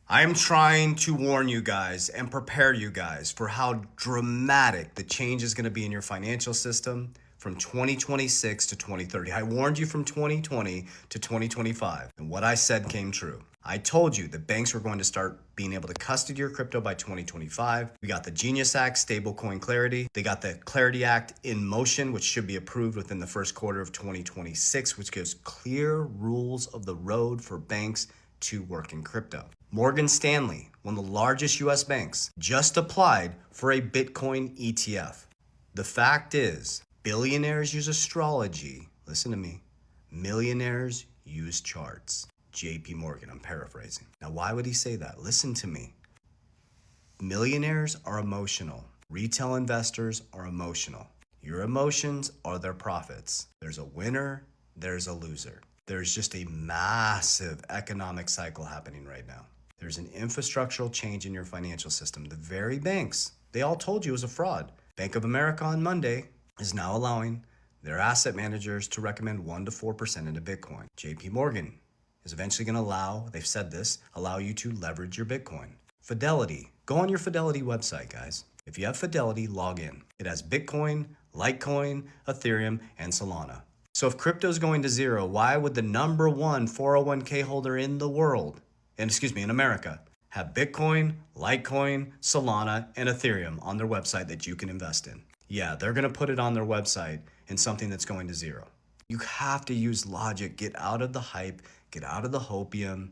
I am trying to warn you guys and prepare you guys for how dramatic the change is going to be in your financial system from 2026 to 2030. I warned you from 2020 to 2025, and what I said came true. I told you that banks were going to start being able to custody your crypto by 2025. We got the Genius Act, stablecoin clarity. They got the Clarity Act in motion, which should be approved within the first quarter of 2026, which gives clear rules of the road for banks to work in crypto. Morgan Stanley, one of the largest US banks, just applied for a Bitcoin ETF. The fact is, billionaires use astrology. Listen to me. Millionaires use charts. JP Morgan, I'm paraphrasing. Now, why would he say that? Listen to me. Millionaires are emotional. Retail investors are emotional. Your emotions are their profits. There's a winner, there's a loser. There's just a massive economic cycle happening right now. There's an infrastructural change in your financial system. The very banks, they all told you it was a fraud. Bank of America on Monday is now allowing their asset managers to recommend 1 to 4% into Bitcoin. JP Morgan is eventually going to allow, they've said this, allow you to leverage your Bitcoin. Fidelity, go on your Fidelity website, guys. If you have Fidelity, log in. It has Bitcoin, Litecoin, Ethereum, and Solana. So if crypto is going to zero, why would the number one 401k holder in the world, in America, have Bitcoin, Litecoin, Solana, and Ethereum on their website that you can invest in? Yeah, they're going to put it on their website in something that's going to zero. You have to use logic. Get out of the hype. Get out of the hopium.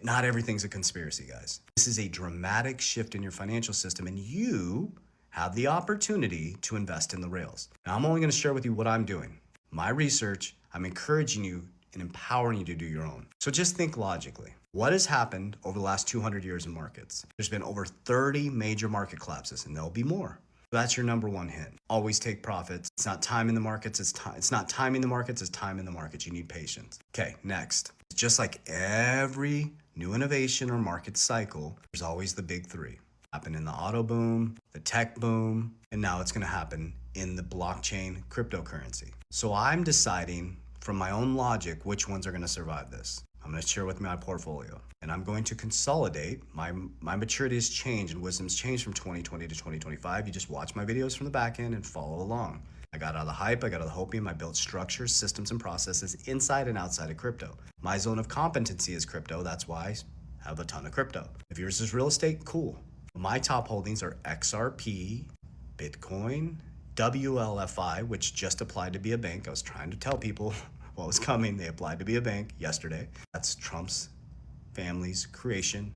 Not everything's a conspiracy, guys. This is a dramatic shift in your financial system, and you have the opportunity to invest in the rails. Now, I'm only going to share with you what I'm doing. My research, I'm encouraging you and empowering you to do your own. So just think logically. What has happened over the last 200 years in markets? There's been over 30 major market collapses, and there'll be more. That's your number one hit. Always take profits. It's not time in the markets. It's not timing the markets. It's time in the markets. You need patience. Okay, next. Just like every new innovation or market cycle, there's always the big three. Happened in the auto boom, the tech boom, and now it's going to happen in the blockchain cryptocurrency. So I'm deciding from my own logic which ones are going to survive this. I'm going to share with my portfolio, and I'm going to consolidate. My maturity has changed and wisdom's changed from 2020 to 2025. You just watch my videos from the back end and follow along. I got out of the hype, I got out of the hopium, I built structures, systems, and processes inside and outside of crypto. My zone of competency is crypto, that's why I have a ton of crypto. If yours is real estate, cool. My top holdings are XRP, Bitcoin, WLFI, which just applied to be a bank. I was trying to tell people what was coming. They applied to be a bank yesterday. That's Trump's family's creation.